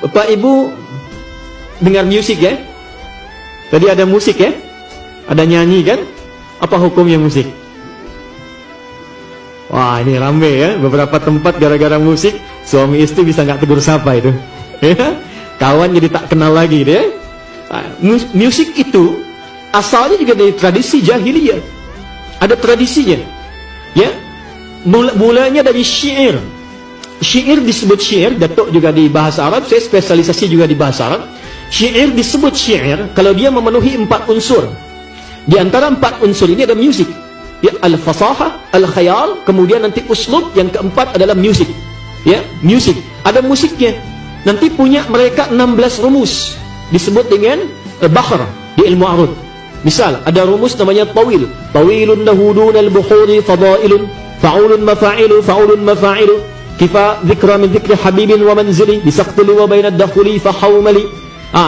Bapak Ibu dengar musik ya? Tadi ada musik ya? Ada nyanyi kan? Apa hukumnya musik? Wah, ini rame ya. Beberapa tempat gara-gara musik, suami istri bisa nggak tegur sapa itu. Ya? Kawan jadi tak kenal lagi deh. Musik itu asalnya juga dari tradisi jahiliyah. Ada tradisinya. Ya. Mulanya dari syair. Syair disebut syair, Datuk juga di bahasa Arab, saya spesialisasi juga di bahasa Arab. Syair disebut syair kalau dia memenuhi 4 unsur. Di antara 4 unsur ini ada musik. Ya, al-fasahah, al-khayal, kemudian nanti uslub, yang keempat adalah musik. Ya, musik. Ada musiknya. Nanti punya mereka 16 rumus. Disebut dengan bahr di ilmu arud. Misal, ada rumus namanya tawil. Tawilun lahudun al-buhuri fadailun, fa'ulun mafa'ilu, fa'ulun mafa'ilu. Kifa dhikra min dhikri habibin wa manzili, bisaqtili wa bainad dakhuli fahawmali.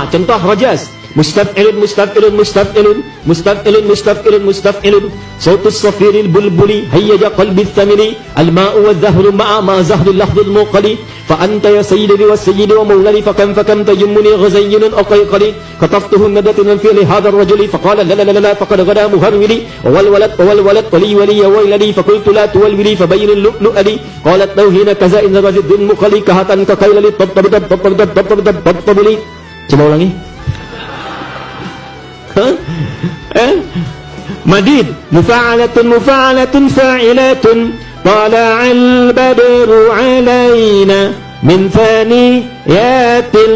Contoh rajaz. Mustaf'ilun, mustaf'ilun, mustaf'ilun, mustaf'ilun, mustaf'ilun, mustaf'ilun. Sautus safiril bulbuli, hayyaja qalbi thamili. Al-ma'u wa dhahru ma'a ma zahril lahdul muqali. Fa anta ya sayyidi wa sayyidi wa mawlali. Fakam tajummuni ghazayyinun aqayqali. Kataftuhu nadatin min fi'li hadha ar-rajuli. Faqala la la la la faqad ghada muharwili. Wal walad wali wali ya wailali. Fakultu la tuwalwili fabayyinul lu'lu'ali. Qalat tawhina kaza'in raziddin muqali. Kahatan kakailali tabtabili. Coba ulangi. Madid mufa'alatun mufa'alatun fa'ilatun tala'al badru alaina min thaniyatil.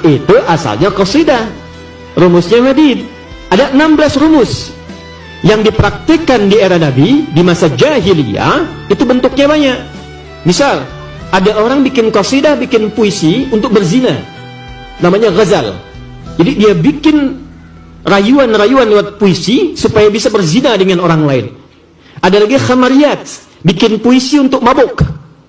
Itu asalnya qasidah. Rumusnya madid. Ada 16 rumus yang dipraktikkan di era Nabi, di masa jahiliyah. Itu bentuknya banyak. Misal, ada orang bikin qasidah, bikin puisi untuk berzina, namanya ghazal. Jadi dia bikin rayuan-rayuan lewat puisi supaya bisa berzina dengan orang lain. Ada lagi khamariyat, bikin puisi untuk mabuk.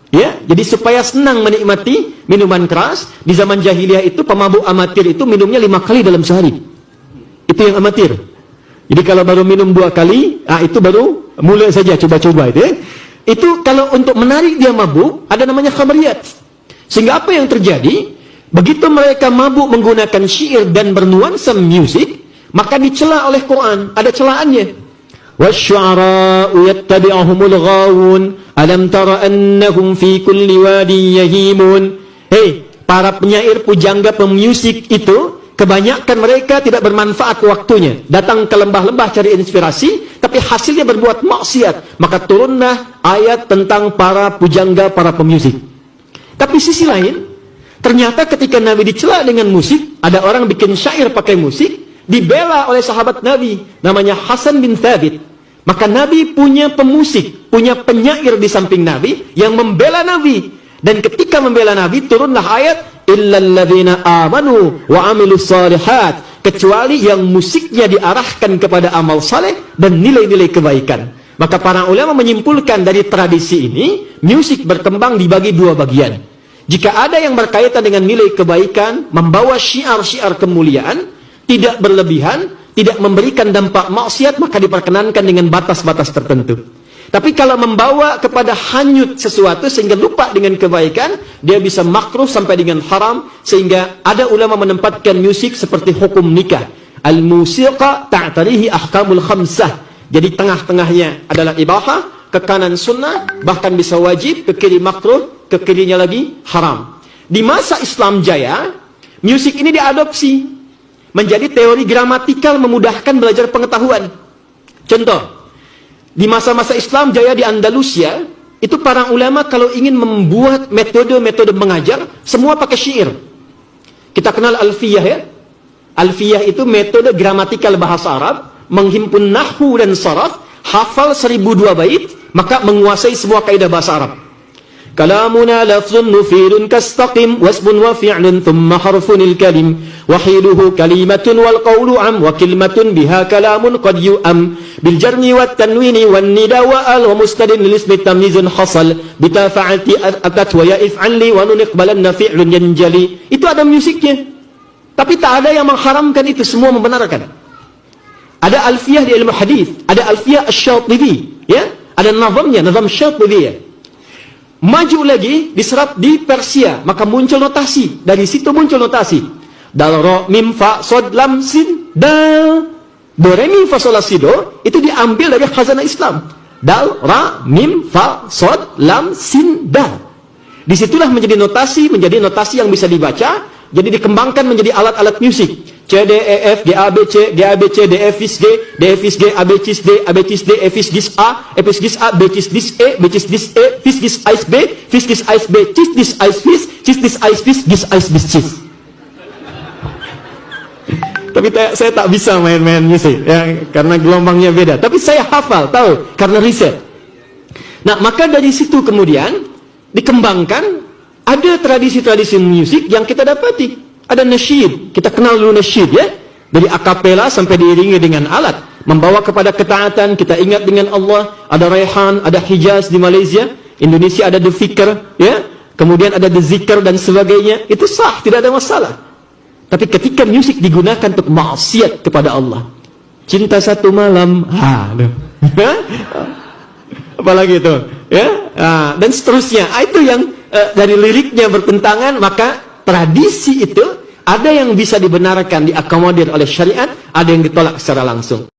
Ya, jadi supaya senang menikmati minuman keras. Di zaman jahiliyah itu pemabuk amatir itu minumnya 5 kali dalam sehari. Itu yang amatir. Jadi kalau baru minum 2 kali, itu baru mulai saja coba-coba itu. Ya. Itu kalau untuk menarik dia mabuk, ada namanya khamariyat. Sehingga apa yang terjadi? Begitu mereka mabuk menggunakan syair dan bernuansa musik, maka dicela oleh Quran. Ada celaannya. Wasyu'ara'u yattabi'uhumul ghawun alam tara annahum fi kulli wadin yahimun. Hei, para penyair, pujangga, pemusik itu kebanyakan mereka tidak bermanfaat waktunya. Datang ke lembah-lembah cari inspirasi, tapi hasilnya berbuat maksiat. Maka turunlah ayat tentang para pujangga, para pemusik. Tapi sisi lain, ternyata ketika Nabi dicela dengan musik, ada orang bikin syair pakai musik, dibela oleh sahabat Nabi, namanya Hasan bin Thabit. Maka Nabi punya pemusik, punya penyair di samping Nabi yang membela Nabi. Dan ketika membela Nabi, turunlah ayat illal ladzina amanu wa amilus shalihat, kecuali yang musiknya diarahkan kepada amal saleh dan nilai-nilai kebaikan. Maka para ulama menyimpulkan dari tradisi ini, musik berkembang dibagi 2 bagian. Jika ada yang berkaitan dengan nilai kebaikan, membawa syiar-syiar kemuliaan, tidak berlebihan, tidak memberikan dampak maksiat, maka diperkenankan dengan batas-batas tertentu. Tapi kalau membawa kepada hanyut sesuatu sehingga lupa dengan kebaikan, dia bisa makruh sampai dengan haram. Sehingga ada ulama menempatkan musik seperti hukum nikah. Al-musiqa ta'tarihi ahkamul khamsah. Jadi tengah-tengahnya adalah ibahah, ke kanan sunnah, bahkan bisa wajib, ke kiri makruh, ke kirinya lagi haram. Di masa Islam jaya, musik ini diadopsi menjadi teori gramatikal memudahkan belajar pengetahuan. Contoh, di masa-masa Islam jaya di Andalusia, itu para ulama kalau ingin membuat metode-metode mengajar, semua pakai syair. Kita kenal alfiyah ya. Alfiyah itu metode gramatikal bahasa Arab, menghimpun nahwu dan saraf, hafal 1002 bait, maka menguasai semua kaidah bahasa Arab. Kalamuna lafzun nufirun kastaqim wasbun wa fi'lun thumma harfunil kalim wahiduhu kalimatun wal qawlu am wa kalimatun biha kalamun qad yu'am bil jarni wat tanwini wan nida wa al wa mustadin lil ismi tamyizun hasal bita fa'alti atat wa ya if'al li wa nun iqbalanna fi'lun yanjali. Itu ada musiknya. Tapi tak ada yang mengharamkan itu, semua membenarkan. Ada alfiyah di ilmu hadis, ada alfiyah asy-Syatibi, ya, ada nazamnya, nazam Syatibi ya. maju lagi diserap di Persia, maka muncul notasi. Dari situ muncul notasi. Dal, ro, mim, fa, sod, lam, sin, dal. Do, re, mi, fa, sol, la, si, do itu diambil dari khazanah Islam. Dal, ra, mim, fa, sod, lam, sin, dal. Disitulah menjadi notasi yang bisa dibaca, jadi dikembangkan menjadi alat-alat musik. C, D, E, F, G, A, B, C, G, A, B, C, D, F, Is, G, D, F, Is, G, A, B, Cis, D, A, B, Cis, D, F, Is, Gis, A, F, Is, Gis, A, B, Cis, Dis, E, B, Cis, Dis, E, Fis, Gis, Ais, B, Fis, Gis, Ais, B, Cis, Dis, Ais, Fis, Cis, Dis, Ais, Fis, Gis, Ais, Bis, Cis. Tapi saya tak bisa main-main musik, ya, karena gelombangnya beda. Tapi saya hafal, tahu, karena riset. Nah, maka dari situ kemudian dikembangkan, ada tradisi-tradisi musik yang kita dapati. Ada nasyid, kita kenal dulu nasyid ya. Dari akapela sampai diiringi dengan alat. Membawa kepada ketaatan, kita ingat dengan Allah. Ada Raihan, ada Hijaz di Malaysia. Indonesia ada The Fikr, ya. Kemudian ada The Zikr dan sebagainya. Itu sah, tidak ada masalah. Tapi ketika musik digunakan untuk maksiat kepada Allah. Cinta satu malam. Apalagi itu, ya. Dan seterusnya. Itu yang dari liriknya bertentangan, maka tradisi itu ada yang bisa dibenarkan, diakomodir oleh syariat, ada yang ditolak secara langsung.